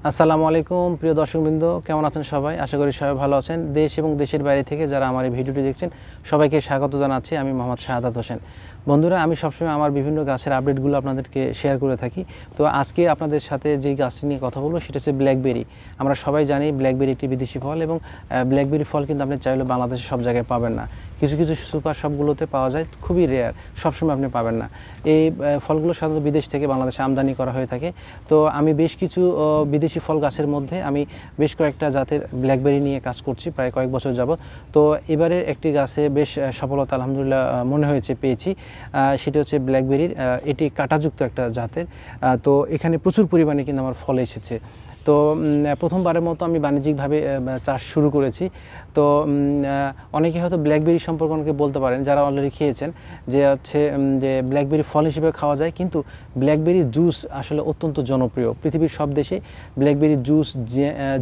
আসসালামু আলাইকুম প্রিয় দর্শকবৃন্দ, কেমন আছেন সবাই? আশা করি সবাই ভালো আছেন। দেশ এবং দেশের বাইরে থেকে যারা আমার এই ভিডিওটি দেখছেন সবাইকে স্বাগত জানাচ্ছি। আমি মোহাম্মদ শাহাদাত হোসেন। বন্ধুরা, আমি সবসময় আমার বিভিন্ন গাছের আপডেটগুলো আপনাদেরকে শেয়ার করে থাকি। তো আজকে আপনাদের সাথে যেই গাছটি নিয়ে কথা বলবো সেটা হচ্ছে ব্ল্যাকবেরি। আমরা সবাই জানি ব্ল্যাকবেরি একটি বিদেশি ফল এবং ব্ল্যাকবেরি ফল কিন্তু আপনি চাইলে বাংলাদেশে সব জায়গায় পাবেন না। কিছু কিছু সুপার শপগুলোতে পাওয়া যায়, খুবই রেয়ার, সবসময় আপনি পাবেন না। এই ফলগুলো সাধারণত বিদেশ থেকে বাংলাদেশে আমদানি করা হয়ে থাকে। তো আমি বেশ কিছু বিদেশি ফল গাছের মধ্যে আমি বেশ কয়েকটা জাতের ব্ল্যাকবেরি নিয়ে কাজ করছি প্রায় কয়েক বছর যাবত। তো এবারের একটি গাছে বেশ সফলতা আলহামদুলিল্লাহ মনে হয়েছে, পেয়েছি। সেটা হচ্ছে ব্ল্যাকবেরির, এটি কাঁটাযুক্ত একটা জাতের। তো এখানে প্রচুর পরিমাণে কিন্তু আমার ফল এসেছে। তো প্রথমবারের মতো আমি বাণিজ্যিকভাবে চাষ শুরু করেছি। তো অনেকে হয়তো ব্ল্যাকবেরি সম্পর্কে অনেকে বলতে পারেন যারা অলরেডি খেয়েছেন, যে হচ্ছে যে ব্ল্যাকবেরি ফল হিসেবে খাওয়া যায়, কিন্তু ব্ল্যাকবেরির জুস আসলে অত্যন্ত জনপ্রিয়। পৃথিবীর সব দেশে ব্ল্যাকবেরির জুস,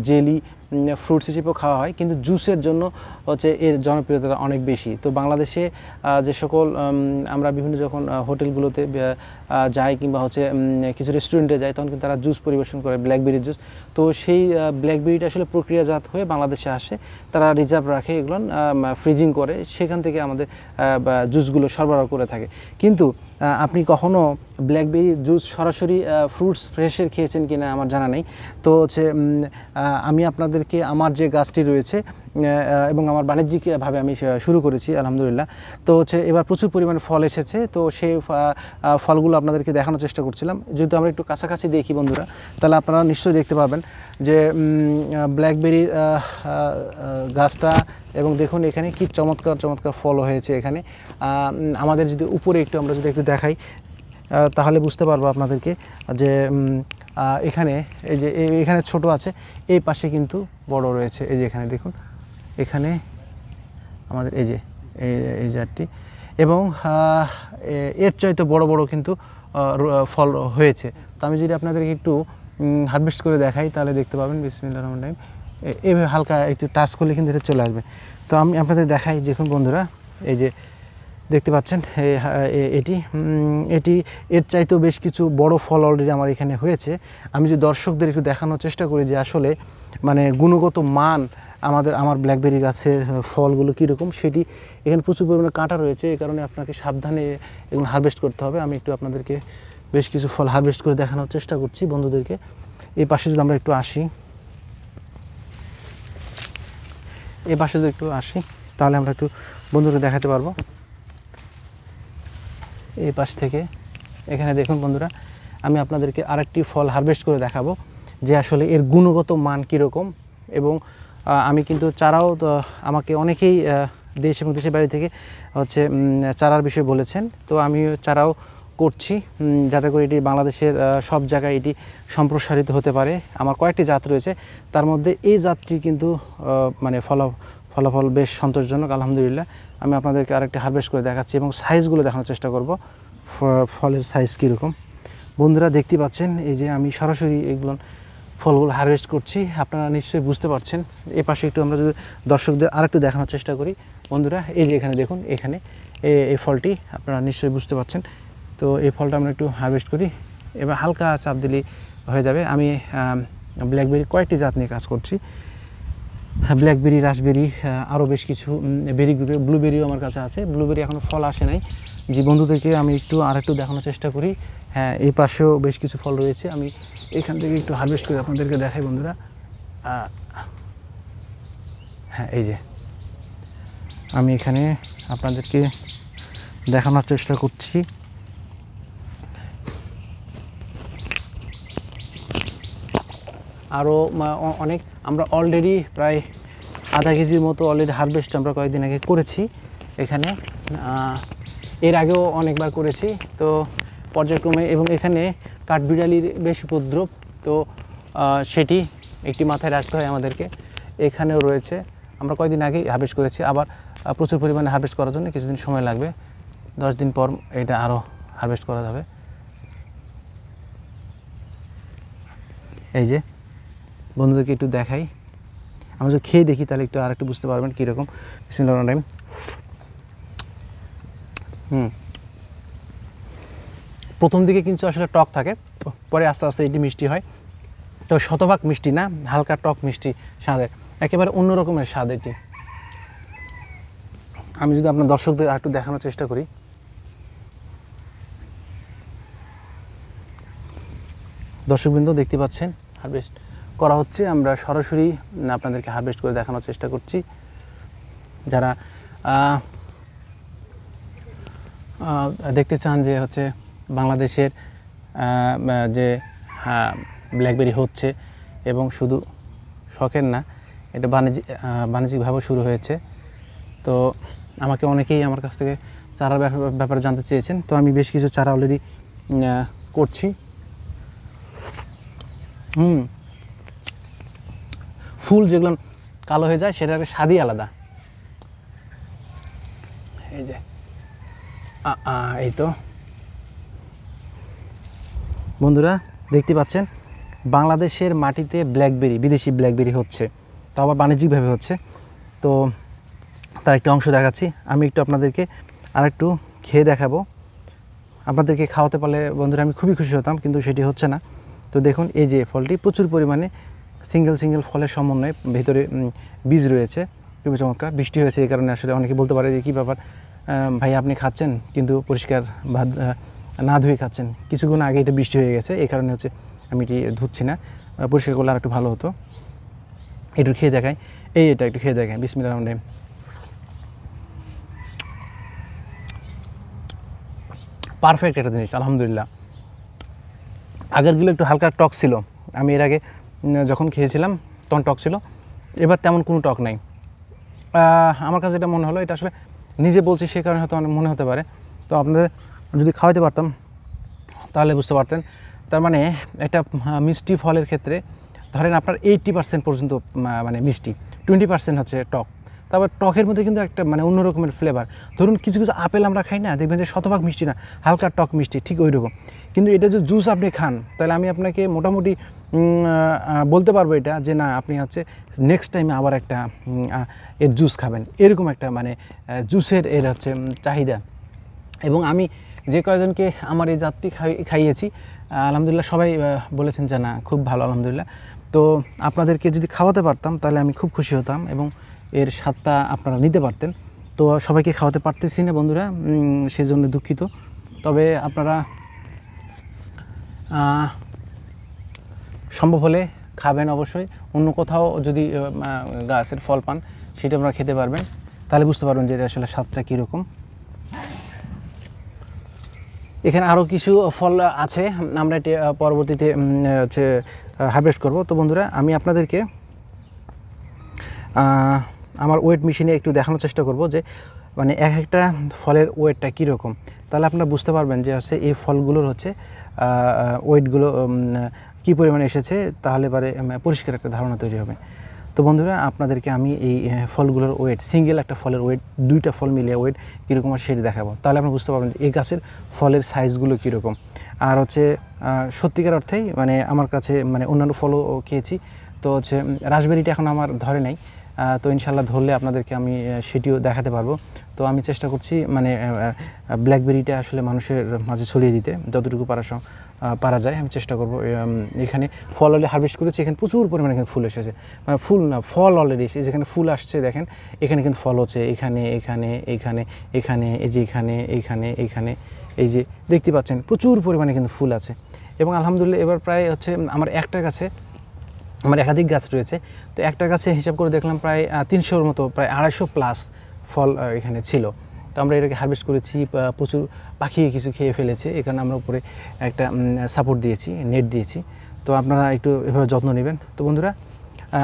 জেলি, ফ্রুটস হিসেবেও খাওয়া হয়, কিন্তু জুসের জন্য হচ্ছে এর জনপ্রিয়তা অনেক বেশি। তো বাংলাদেশে যে সকল আমরা বিভিন্ন যখন হোটেলগুলোতে যাই কিংবা হচ্ছে কিছু রেস্টুরেন্টে যাই, তখন কিন্তু তারা জুস পরিবেশন করে, ব্ল্যাকবেরির জুস। তো সেই ব্ল্যাকবেরিটা আসলে প্রক্রিয়াজাত হয়ে বাংলাদেশে আসে, তারা রিজার্ভ রাখে, এগুলো ফ্রিজিং করে, সেখান থেকে আমাদের জুসগুলো সরবরাহ করে থাকে। কিন্তু আপনি কখনো ব্ল্যাকবেরি জুস সরাসরি ফ্রুটস ফ্রেশের খেয়েছেন কিনা আমার জানা নেই। তো হচ্ছে আমি আপনাদেরকে আমার যে গাছটি রয়েছে এবং আমার বাণিজ্যিকভাবে আমি শুরু করেছি আলহামদুলিল্লাহ। তো হচ্ছে এবার প্রচুর পরিমাণে ফল এসেছে। তো সেই ফলগুলো আপনাদেরকে দেখানোর চেষ্টা করছিলাম। যদি আমরা একটু কাছাকাছি দেখি বন্ধুরা, তাহলে আপনারা নিশ্চয়ই দেখতে পাবেন যে ব্ল্যাকবেরির গাছটা, এবং দেখুন এখানে কি চমৎকার চমৎকার ফল হয়েছে। এখানে আমাদের যদি উপরে আমরা যদি একটু দেখাই, তাহলে বুঝতে পারবো আপনাদেরকে যে এখানে এই যে এখানে ছোট আছে, এই পাশে কিন্তু বড় রয়েছে। এই যে এখানে দেখুন, এখানে আমাদের এই যে এই জাতটি, এবং এর চাইতে বড় বড় কিন্তু ফল হয়েছে। তো আমি যদি আপনাদেরকে একটু হারভেস্ট করে দেখাই, তাহলে দেখতে পাবেন। বিসমিল্লাহির রহমানির রহিম। এইভাবে হালকা একটু টাচ করলে কিন্তু এটা চলে আসবে। তো আমি আপনাদের দেখাই, দেখুন বন্ধুরা, এই যে দেখতে পাচ্ছেন এটি এর চাইতেও বেশ কিছু বড় ফল অলরেডি আমার এখানে হয়েছে। আমি যদি দর্শকদের একটু দেখানোর চেষ্টা করি যে আসলে মানে গুণগত মান আমার ব্ল্যাকবেরি গাছের ফলগুলো কীরকম, সেটি এখানে প্রচুর পরিমাণে কাঁটা রয়েছে, এই কারণে আপনাকে সাবধানে এগুলো হারভেস্ট করতে হবে। আমি একটু আপনাদেরকে বেশ কিছু ফল হারভেস্ট করে দেখানোর চেষ্টা করছি বন্ধুদেরকে। এই পাশে যদি আমরা একটু আসি, এই পাশে যদি একটু আসি, তাহলে আমরা একটু বন্ধুদের দেখাতে পারবো। এই পাশ থেকে এখানে দেখুন বন্ধুরা, আমি আপনাদেরকে আরেকটি ফল হারভেস্ট করে দেখাবো যে আসলে এর গুণগত মান কীরকম। এবং আমি কিন্তু চারাও, আমাকে অনেকেই দেশ এবং দেশের বাইরে থেকে হচ্ছে চারার বিষয়ে বলেছেন। তো আমি চারাও করছি যাতে করে এটি বাংলাদেশের সব জায়গায় এটি সম্প্রসারিত হতে পারে। আমার কয়েকটি জাত রয়েছে, তার মধ্যে এই জাতটি কিন্তু মানে ফলাফল বেশ সন্তোষজনক আলহামদুলিল্লাহ। আমি আপনাদেরকে আরেকটি হারভেস্ট করে দেখাচ্ছি এবং সাইজগুলো দেখানোর চেষ্টা করব, ফলের সাইজ কীরকম। বন্ধুরা দেখতে পাচ্ছেন, এই যে আমি সরাসরি এগুলো ফলগুলো হারভেস্ট করছি, আপনারা নিশ্চয়ই বুঝতে পারছেন। এ পাশে একটু আমরা যদি দর্শকদের আরেকটু দেখানোর চেষ্টা করি বন্ধুরা, এই যে এখানে দেখুন, এখানে এই ফলটি আপনারা নিশ্চয়ই বুঝতে পারছেন। তো এই ফলটা আমরা একটু হারভেস্ট করি, এবার হালকা চাপ দিলেই হয়ে যাবে। আমি ব্ল্যাকবেরি কয়েকটি জাত নিয়ে কাজ করছি, ব্ল্যাকবেরি, রাসবেরি, আরও বেশ কিছু বেরি গ্রুপে, ব্লুবেরিও আমার কাছে আছে। ব্লুবেরি এখনও ফল আসে নাই। যে বন্ধুদেরকে আমি আরেকটু দেখানোর চেষ্টা করি। হ্যাঁ, এই পাশেও বেশ কিছু ফল রয়েছে, আমি এখান থেকে একটু হারভেস্ট করে আপনাদেরকে দেখাই বন্ধুরা। হ্যাঁ, এই যে আমি এখানে আপনাদেরকে দেখানোর চেষ্টা করছি। আরও অনেক, আমরা অলরেডি প্রায় আধা কেজির মতো অলরেডি হারভেস্ট আমরা কয়েকদিন আগে করেছি এখানে। এর আগেও অনেকবার করেছি, তো পর্যায়ক্রমে। এবং এখানে কাঠবিড়ালির বেশ উপদ্রব, তো সেটি একটি মাথায় রাখতে হয় আমাদেরকে। এখানেও রয়েছে, আমরা কয়েকদিন আগেই হারভেস্ট করেছি, আবার প্রচুর পরিমাণে হারভেস্ট করার জন্য কিছুদিন সময় লাগবে, 10 দিন পর এটা আরও হারভেস্ট করা যাবে। এই যে বন্ধুদেরকে একটু দেখাই, আমরা যদি খেয়ে দেখি তাহলে আরেকটু বুঝতে পারবেন কীরকম। বিসমিল্লাহির রহমানির রহিম। প্রথম দিকে কিন্তু আসলে টক থাকে, পরে আস্তে আস্তে এটি মিষ্টি হয়। তো শতভাগ মিষ্টি না, হালকা টক মিষ্টি স্বাদের, একেবারে অন্য রকমের স্বাদ এটি। আমি যদি আপনার দর্শকদের একটু দেখানোর চেষ্টা করি, দর্শকবৃন্দ দেখতে পাচ্ছেন হারভেস্ট করা হচ্ছে, আমরা সরাসরি আপনাদেরকে হারভেস্ট করে দেখানোর চেষ্টা করছি। যারা দেখতে চান যে হচ্ছে বাংলাদেশের যে ব্ল্যাকবেরি হচ্ছে, এবং শুধু শখের না, এটা বাণিজ্যিকভাবে শুরু হয়েছে। তো আমাকে অনেকেই আমার কাছ থেকে চারার ব্যাপারে জানতে চেয়েছেন, তো আমি বেশ কিছু চারা অলরেডি করছি। ফুল যেগুলো কালো হয়ে যায় সেটার স্বাদই আলাদা। এই যে এই তো বন্ধুরা দেখতে পাচ্ছেন বাংলাদেশের মাটিতে ব্ল্যাকবেরি, বিদেশি ব্ল্যাকবেরি হচ্ছে, তো আবার বাণিজ্যিকভাবে হচ্ছে। তো তার একটা অংশ দেখাচ্ছি, আমি একটু আপনাদেরকে আর একটু খেয়ে দেখাবো। আপনাদেরকে খাওয়াতে পারলে বন্ধুরা আমি খুবই খুশি হতাম, কিন্তু সেটি হচ্ছে না। তো দেখুন এই যে ফলটি প্রচুর পরিমাণে সিঙ্গেল ফলের সমন্বয়ে, ভেতরে বীজ রয়েছে, খুবই চমৎকার। বৃষ্টি হয়েছে এই কারণে আসলে অনেকে বলতে পারে যে কী ব্যাপার ভাই, আপনি খাচ্ছেন কিন্তু পরিষ্কার না ধুয়ে খাচ্ছেন। কিছুক্ষণ আগে এটা বৃষ্টি হয়ে গেছে, এই কারণে হচ্ছে আমি এটি ধুচ্ছি না, পরিষ্কার করলে আর একটু ভালো হতো। একটু খেয়ে দেখাই, এটা একটু খেয়ে দেখাই, বিসমিল্লাহির রহমানির রহিম। পারফেক্ট একটা জিনিস, আলহামদুলিল্লাহ। আগেরগুলো একটু হালকা টক ছিল, আমি এর আগে যখন খেয়েছিলাম তখন টক ছিল, এবার তেমন কোনো টক নাই। আমার কাছে এটা মনে হলো, এটা আসলে নিজে বলছি সে কারণে হয়তো মনে হতে পারে। তো আপনাদের যদি খাওয়াতে পারতাম তাহলে বুঝতে পারতেন। তার মানে একটা মিষ্টি ফলের ক্ষেত্রে ধরেন আপনার 80% পর্যন্ত মানে মিষ্টি, 20% হচ্ছে টক। তারপর টকের মধ্যে কিন্তু একটা মানে অন্য রকমের ফ্লেভার। ধরুন কিছু কিছু আপেল আমরা খাই না, দেখবেন যে শতভাগ মিষ্টি না, হালকা টক মিষ্টি, ঠিক ওই রকম। কিন্তু এটা যদি জুস আপনি খান, তাহলে আমি আপনাকে মোটামুটি বলতে পারবো এটা যে না, আপনি হচ্ছে নেক্সট টাইমে আবার একটা এর জুস খাবেন, এরকম একটা মানে জুসের এর হচ্ছে চাহিদা। এবং আমি যে কয়েকজনকে আমার এই জাতটি খাইয়েছি, আলহামদুলিল্লাহ সবাই বলেছেন যে না খুব ভালো, আলহামদুলিল্লাহ। তো আপনাদেরকে যদি খাওয়াতে পারতাম তাহলে আমি খুব খুশি হতাম এবং এর স্বাদটা আপনারা নিতে পারতেন। তো সবাইকে খাওয়াতে পারতেছি না বন্ধুরা, সেই জন্য দুঃখিত। তবে আপনারা সম্ভব হলে খাবেন অবশ্যই। অন্য কোথাও যদি গাছের ফল পান সেটা আপনারা খেতে পারবেন, তাহলে বুঝতে পারবেন যে এটা আসলে স্বাদটা কীরকম। এখানে আরও কিছু ফল আছে, আমরা এটি পরবর্তীতে হচ্ছে হারভেস্ট করব। তো বন্ধুরা আমি আপনাদেরকে আমার ওয়েট মেশিনে একটু দেখানোর চেষ্টা করব যে মানে এক একটা ফলের ওয়েটটা কীরকম, তাহলে আপনারা বুঝতে পারবেন যে হচ্ছে এই ফলগুলোর হচ্ছে ওয়েটগুলো কী পরিমাণে এসেছে, তাহলে পরে পরিষ্কার একটা ধারণা তৈরি হবে। তো বন্ধুরা আপনাদেরকে আমি এই ফলগুলোর ওয়েট, সিঙ্গেল একটা ফলের ওয়েট, দুইটা ফল মিলিয়ে ওয়েট কীরকম আর সেটি দেখাবো, তাহলে আপনারা বুঝতে পারবেন যে এই গাছের ফলের সাইজগুলো কীরকম। আর হচ্ছে সত্যিকার অর্থেই মানে আমার কাছে মানে অন্যান্য ফলও খেয়েছি, তো হচ্ছে রাসবেরিটা এখন আমার ধরে নাই, তো ইনশাল্লাহ ধরলে আপনাদেরকে আমি সেটিও দেখাতে পারবো। তো আমি চেষ্টা করছি মানে ব্ল্যাকবেরিটা আসলে মানুষের মাঝে ছড়িয়ে দিতে যতটুকু পারা যায় আমি চেষ্টা করব। এখানে ফল অলরেডি হারভেস্ট করেছি, এখানে প্রচুর পরিমাণে এখানে ফুল এসেছে, মানে ফুল না ফল অলরেডি এসেছে, যেখানে ফুল আসছে দেখেন এখানে কিন্তু ফল হচ্ছে, এখানে এখানে এখানে এখানে এই যে এখানে এইখানে এইখানে এই যে দেখতে পাচ্ছেন প্রচুর পরিমাণে কিন্তু ফুল আছে। এবং আলহামদুলিল্লাহ এবার প্রায় হচ্ছে আমার একটা গাছে, আমার একাধিক গাছ রয়েছে, তো একটা গাছে হিসাব করে দেখলাম প্রায় 300-র মতো, প্রায় 250+ ফল এখানে ছিল। তো আমরা এটাকে হারভেস্ট করেছি, প্রচুর পাখি কিছু খেয়ে ফেলেছে, এখানে আমরা উপরে একটা সাপোর্ট দিয়েছি, নেট দিয়েছি। তো আপনারা একটু এভাবে যত্ন নেবেন। তো বন্ধুরা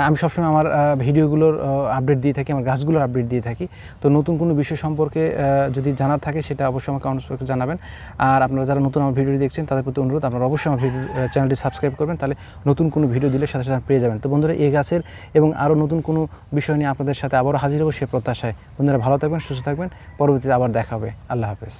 আমি সবসময় আমার ভিডিওগুলোর আপডেট দিয়ে থাকি, আমার গাছগুলোর আপডেট দিয়ে থাকি। তো নতুন কোনো বিষয় সম্পর্কে যদি জানার থাকে সেটা অবশ্যই আমাকে কমেন্টস করে জানাবেন। আর আপনারা যারা নতুন আমার ভিডিও দেখছেন তাদের প্রতি অনুরোধ, আপনারা অবশ্যই আমার চ্যানেলটি সাবস্ক্রাইব করবেন, তাহলে নতুন কোনো ভিডিও দিলে সাথে সাথে পেয়ে যাবেন। তো বন্ধুরা এই গাছের এবং আরও নতুন কোনো বিষয় নিয়ে আপনাদের সাথে আবারও হাজির হবো সে প্রত্যাশায়। বন্ধুরা ভালো থাকবেন, সুস্থ থাকবেন, পরবর্তীতে আবার দেখা হবে। আল্লাহ হাফেজ।